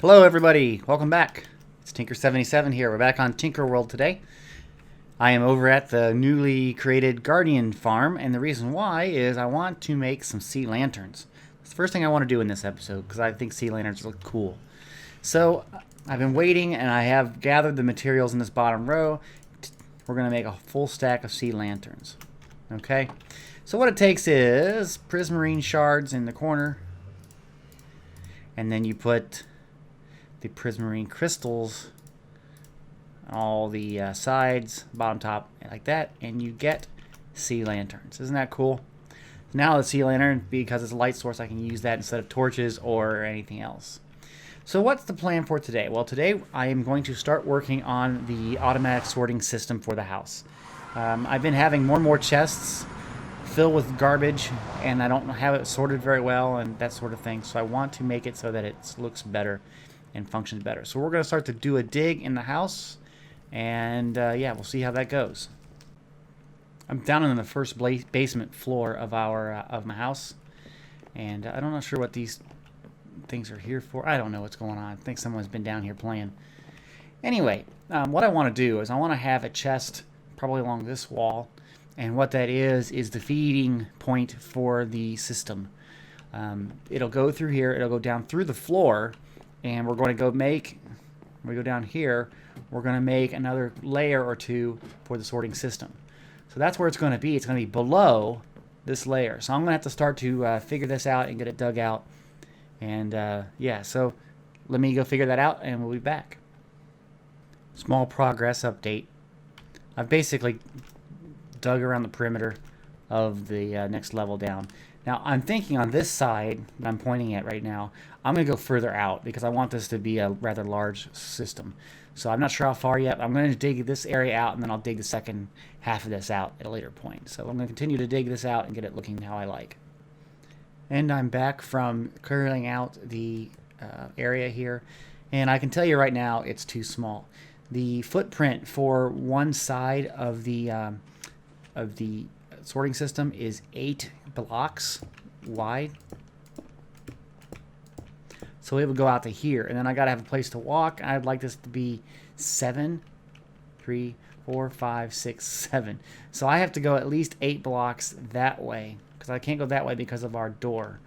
Hello everybody, welcome back. It's Tinker77 here. We're back on Tinker World today. I am over at the newly created Guardian farm, and the reason why is I want to make some sea lanterns. It's the first thing I want to do in this episode because I think sea lanterns look cool. So I've been waiting and I have gathered the materials in this bottom row. We're going to make a full stack of sea lanterns. Okay, so what it takes is prismarine shards in the corner, and then you put the prismarine crystals on all the sides, bottom, top, like that, and you get sea lanterns. Isn't that cool? Now the sea lantern, because it's a light source, I can use that instead of torches or anything else. So what's the plan for today? Well, today I am going to start working on the automatic sorting system for the house. I've been having more and more chests filled with garbage, and I don't have it sorted very well and that sort of thing. So I want to make it so that it looks better and functions better. So we're going to start to do a dig in the house, and yeah, we'll see how that goes. I'm down in the first basement floor of my house, and I'm not sure what these things are here for. I don't know what's going on. I think someone's been down here playing. Anyway, what I want to do is I want to have a chest probably along this wall, and what that is the feeding point for the system. It'll go through here, it'll go down through the floor, and we're going to go make, when we go down here, we're going to make another layer or two for the sorting system. So that's where it's going to be. It's going to be below this layer. So I'm going to have to start to figure this out and get it dug out. And yeah, so let me go figure that out and we'll be back. Small progress update. I've basically dug around the perimeter of the next level down. Now I'm thinking on this side that I'm pointing at right now, I'm going to go further out because I want this to be a rather large system. So I'm not sure how far yet. I'm going to dig this area out, and then I'll dig the second half of this out at a later point. So I'm going to continue to dig this out and get it looking how I like. And I'm back from clearing out the area here, and I can tell you right now it's too small. The footprint for one side of the sorting system is 8 blocks wide. So it would go out to here, and then I gotta have a place to walk. I'd like this to be 7, 3, 4, 5, 6, 7. So I have to go at least 8 blocks that way because I can't go that way because of our door.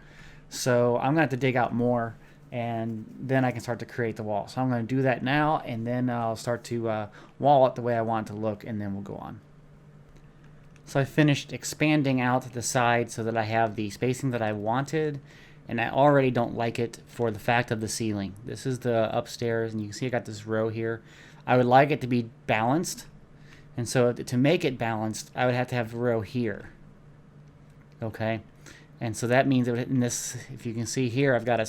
So I'm gonna have to dig out more, and then I can start to create the wall. So I'm gonna do that now, and then I'll start to wall it the way I want it to look, and then we'll go on. So I finished expanding out the side so that I have the spacing that I wanted, and I already don't like it for the fact of the ceiling. This is the upstairs, and you can see I got this row here. I would like it to be balanced, and so to make it balanced, I would have to have a row here. Okay, and so that means that in this, if you can see here, I've got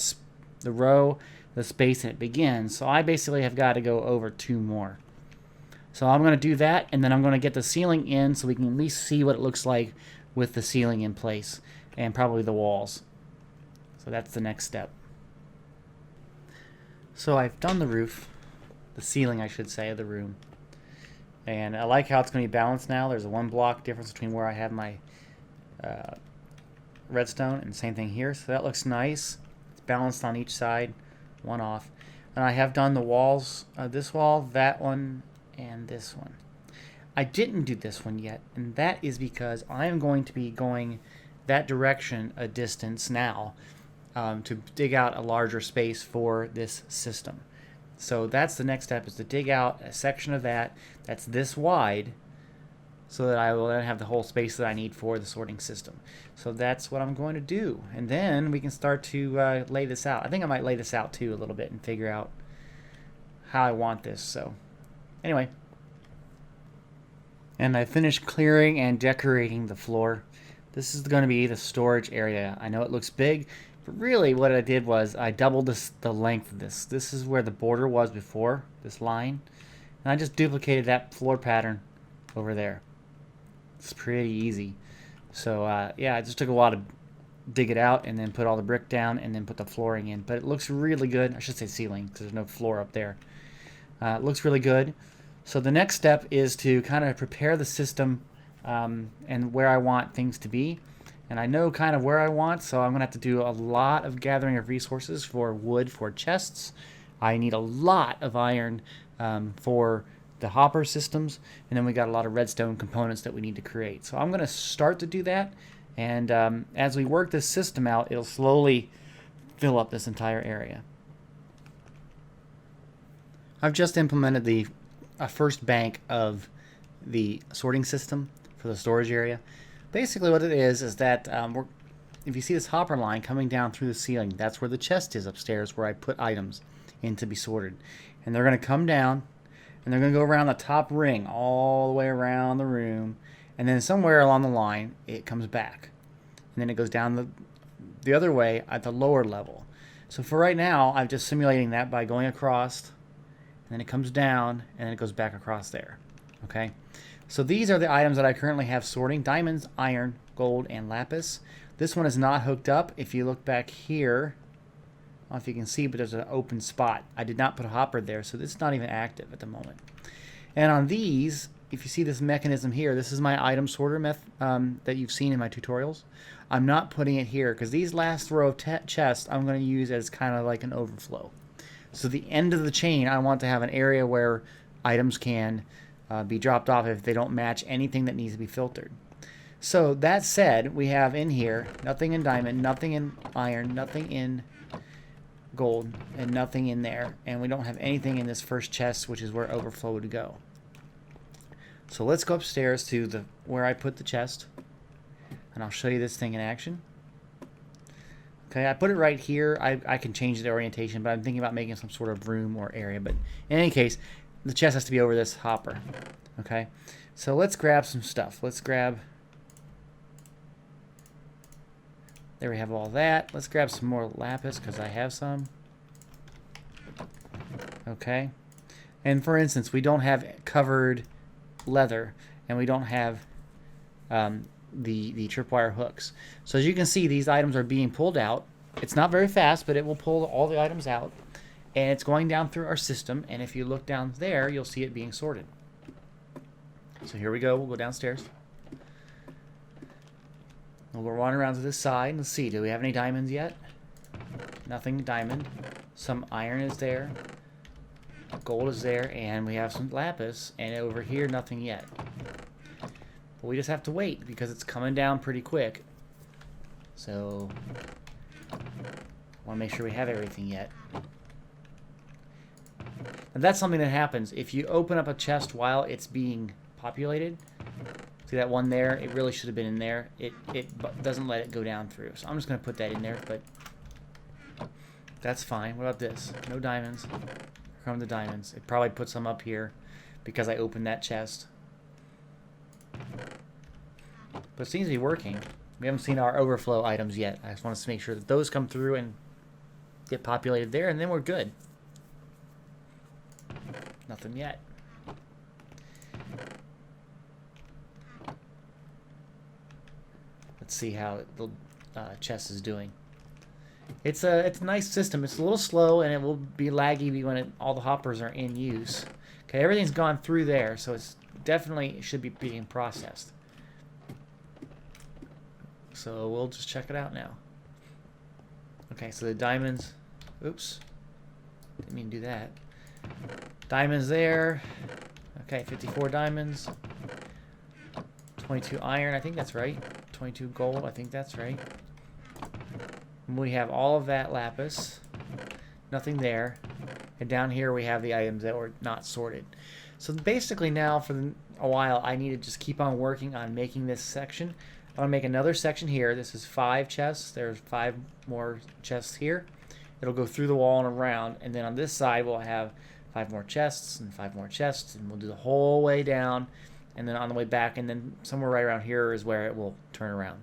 the row, the space, and it begins. So I basically have got to go over 2 more. So I'm going to do that, and then I'm going to get the ceiling in so we can at least see what it looks like with the ceiling in place, and probably the walls. So that's the next step. So I've done the roof, the ceiling I should say, of the room. And I like how it's going to be balanced now. There's a 1 block difference between where I have my redstone, and same thing here. So that looks nice. It's balanced on each side, 1 off. And I have done the walls, this wall, that one, and this one. I didn't do this one yet, and that is because I am going to be going that direction a distance now to dig out a larger space for this system. So that's the next step, is to dig out a section of that that's this wide so that I will then have the whole space that I need for the sorting system. So that's what I'm going to do, and then we can start to lay this out. I think I might lay this out too a little bit and figure out how I want this. So anyway, and I finished clearing and decorating the floor. This is going to be the storage area. I know it looks big, but really what I did was I doubled the length of this. This is where the border was before, this line, and I just duplicated that floor pattern over there. It's pretty easy. So yeah, it just took a while to dig it out and then put all the brick down and then put the flooring in, but it looks really good. I should say ceiling because there's no floor up there. It looks really good. So the next step is to kind of prepare the system and where I want things to be. And I know kind of where I want, so I'm going to have to do a lot of gathering of resources for wood for chests, I need a lot of iron for the hopper systems, and then we got a lot of redstone components that we need to create. So I'm going to start to do that, and as we work this system out, it'll slowly fill up this entire area. I've just implemented the first bank of the sorting system for the storage area. Basically what it is that if you see this hopper line coming down through the ceiling, that's where the chest is upstairs where I put items in to be sorted. And they're going to come down, and they're going to go around the top ring all the way around the room, and then somewhere along the line it comes back. And then it goes down the other way at the lower level. So for right now, I'm just simulating that by going across, and then it comes down, and then it goes back across there. Okay? So these are the items that I currently have sorting: diamonds, iron, gold, and lapis. This one is not hooked up. If you look back here, I don't know if you can see, but there's an open spot. I did not put a hopper there, so this is not even active at the moment. And on these, if you see this mechanism here, this is my item sorter that you've seen in my tutorials. I'm not putting it here because these last row of chests I'm going to use as kind of like an overflow. So the end of the chain, I want to have an area where items can be dropped off if they don't match anything that needs to be filtered. So that said, we have in here nothing in diamond, nothing in iron, nothing in gold, and nothing in there, and we don't have anything in this first chest, which is where overflow would go. So let's go upstairs to where I put the chest, and I'll show you this thing in action. Okay, I put it right here. I can change the orientation, but I'm thinking about making some sort of room or area. But in any case, the chest has to be over this hopper. Okay, so let's grab some stuff. Let's grab... There we have all that. Let's grab some more lapis because I have some. Okay. And for instance, we don't have covered leather, and we don't have the tripwire hooks. So as you can see, these items are being pulled out. It's not very fast, but it will pull all the items out. And it's going down through our system. And if you look down there, you'll see it being sorted. So here we go. We'll go downstairs. We'll go run around to this side. Let's see, do we have any diamonds yet? Nothing diamond. Some iron is there. Gold is there, and we have some lapis. And over here, nothing yet. But we just have to wait because it's coming down pretty quick. So, I want to make sure we have everything yet. And that's something that happens if you open up a chest while it's being populated. See that one there? It really should have been in there. It doesn't let it go down through. So I'm just going to put that in there, but that's fine. What about this? No diamonds. Here come the diamonds. It probably put some up here because I opened that chest. But it seems to be working. We haven't seen our overflow items yet. I just want to make sure that those come through and get populated there, and then we're good. Nothing yet. Let's see how the chest is doing. It's a nice system. It's a little slow, and it will be laggy when all the hoppers are in use. Okay, everything's gone through there, so it's definitely should be being processed. So we'll just check it out now. Okay, so the diamonds. Oops, didn't mean to do that. Diamonds there. Okay, 54 diamonds. 22 iron, I think that's right. 22 gold, I think that's right. And we have all of that lapis. Nothing there. And down here we have the items that were not sorted. So basically now for a while I need to just keep on working on making this section. I'm going to make another section here. This is 5 chests. There's 5 more chests here. It'll go through the wall and around. And then on this side we'll have 5 more chests and 5 more chests. And we'll do the whole way down. And then on the way back, and then somewhere right around here is where it will turn around.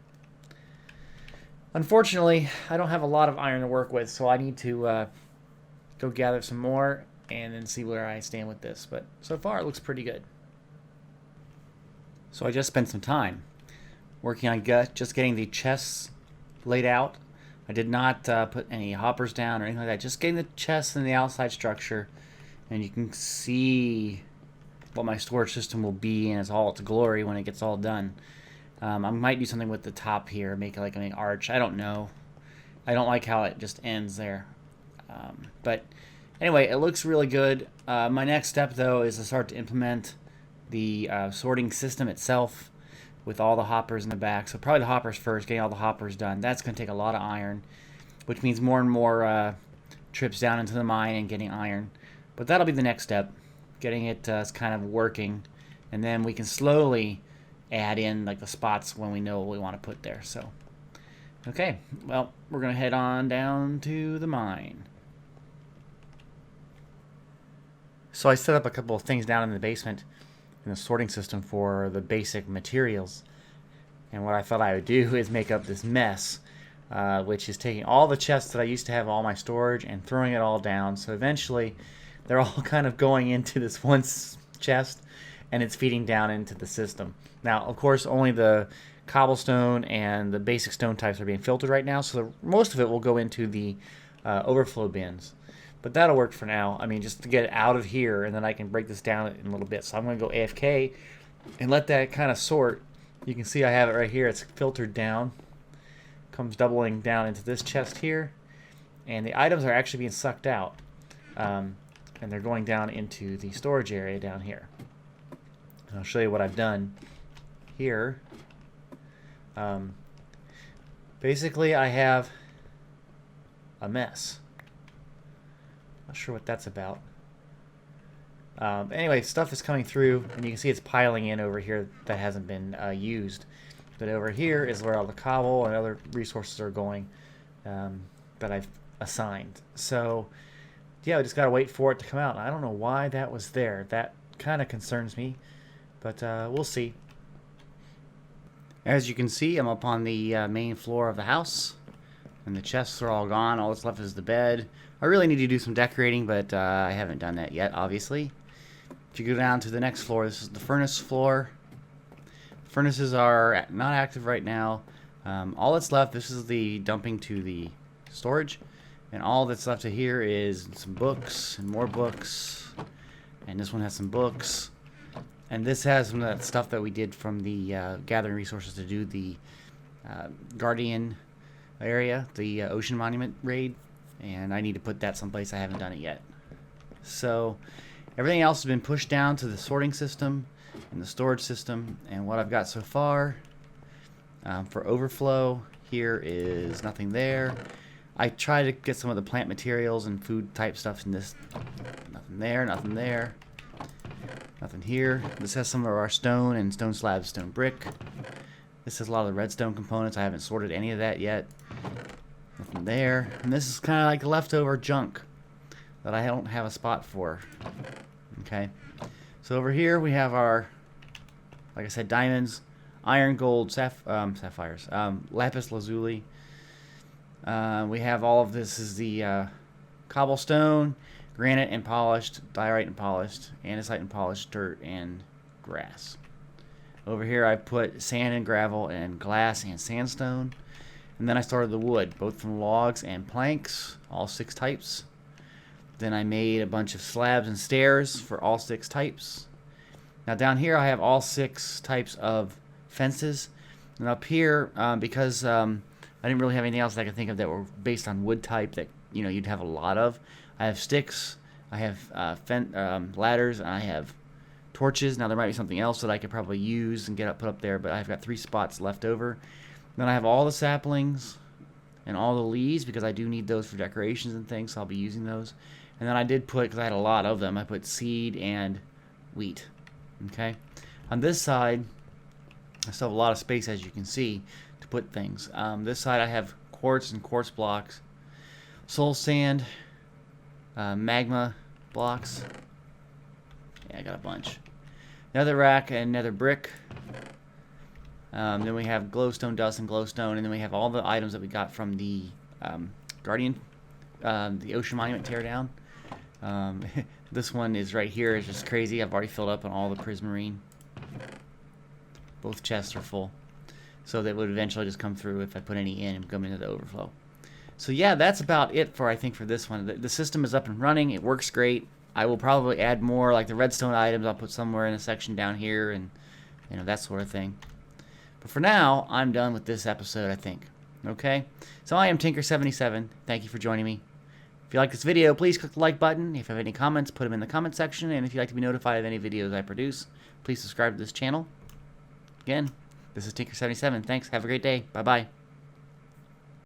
Unfortunately, I don't have a lot of iron to work with, so I need to go gather some more and then see where I stand with this. But so far, it looks pretty good. So I just spent some time working on just getting the chests laid out. I did not put any hoppers down or anything like that. Just getting the chests and the outside structure, and you can see what my storage system will be in all its glory when it gets all done. I might do something with the top here, make it like an arch. I don't know. I don't like how it just ends there. But Anyway, it looks really good. My next step, though, is to start to implement the sorting system itself with all the hoppers in the back. So probably the hoppers first, getting all the hoppers done. That's going to take a lot of iron, which means more and more trips down into the mine and getting iron. But that'll be the next step, getting it kind of working. And then we can slowly add in like the spots when we know what we want to put there. So, okay, well, we're going to head on down to the mine. So I set up a couple of things down in the basement in the sorting system for the basic materials. And what I thought I would do is make up this mess, which is taking all the chests that I used to have all my storage and throwing it all down. So eventually they're all kind of going into this one chest, and it's feeding down into the system. Now, of course, only the cobblestone and the basic stone types are being filtered right now, so most of it will go into the overflow bins. But that'll work for now. I mean, just to get it out of here, and then I can break this down in a little bit. So I'm going to go AFK and let that kind of sort. You can see I have it right here. It's filtered down. Comes doubling down into this chest here. And the items are actually being sucked out. And they're going down into the storage area down here. And I'll show you what I've done here. Basically, I have a mess. Not sure what that's about. Anyway, stuff is coming through, and you can see it's piling in over here that hasn't been used. But over here is where all the cobble and other resources are going that I've assigned. So, yeah, we just got to wait for it to come out. I don't know why that was there. That kind of concerns me, but we'll see. As you can see, I'm up on the main floor of the house, and the chests are all gone. All that's left is the bed. I really need to do some decorating, but I haven't done that yet, obviously. If you go down to the next floor, this is the furnace floor. Furnaces are not active right now. All that's left, this is the dumping to the storage. And all that's left to here is some books and more books. And this one has some books. And this has some of that stuff that we did from the gathering resources to do the Guardian area, the Ocean Monument raid. And I need to put that someplace. I haven't done it yet. So everything else has been pushed down to the sorting system and the storage system. And what I've got so far for overflow here is nothing there. I try to get some of the plant materials and food type stuff in this. Nothing there, nothing there. Nothing here. This has some of our stone and stone slabs, stone brick. This has a lot of the redstone components. I haven't sorted any of that yet. Nothing there. And this is kind of like leftover junk that I don't have a spot for. Okay. So over here we have our, like I said, diamonds, iron, gold, sapphires, lapis lazuli. We have all of this is the cobblestone, granite and polished, diorite and polished, andesite and polished, dirt and grass. Over here I put sand and gravel and glass and sandstone. And then I started the wood, both from logs and planks, all 6 types. Then I made a bunch of slabs and stairs for all 6 types. Now down here I have all 6 types of fences. And up here, because I didn't really have anything else that I could think of that were based on wood type that you'd have a lot of. I have sticks, I have ladders, and I have torches. Now there might be something else that I could probably use and put up there, but I've got 3 spots left over. Then I have all the saplings and all the leaves because I do need those for decorations and things, so I'll be using those. And then I did put, because I had a lot of them, I put seed and wheat. Okay. On this side, I still have a lot of space, as you can see, to put things. This side I have quartz and quartz blocks, soul sand, magma blocks. Yeah, I got a bunch. Nether rack and nether brick. Then we have glowstone dust and glowstone, and then we have all the items that we got from the Guardian, the Ocean Monument teardown. This one is right here. It's just crazy. I've already filled up on all the prismarine. Both chests are full. So that would eventually just come through if I put any in and come into the overflow. So yeah, that's about it for, I think, for this one. The system is up and running. It works great. I will probably add more, like the redstone items. I'll put somewhere in a section down here and, that sort of thing. But for now, I'm done with this episode, I think. Okay? So I am Tinker77. Thank you for joining me. If you like this video, please click the like button. If you have any comments, put them in the comment section. And if you'd like to be notified of any videos I produce, please subscribe to this channel. Again, this is Tinker77. Thanks. Have a great day. Bye-bye.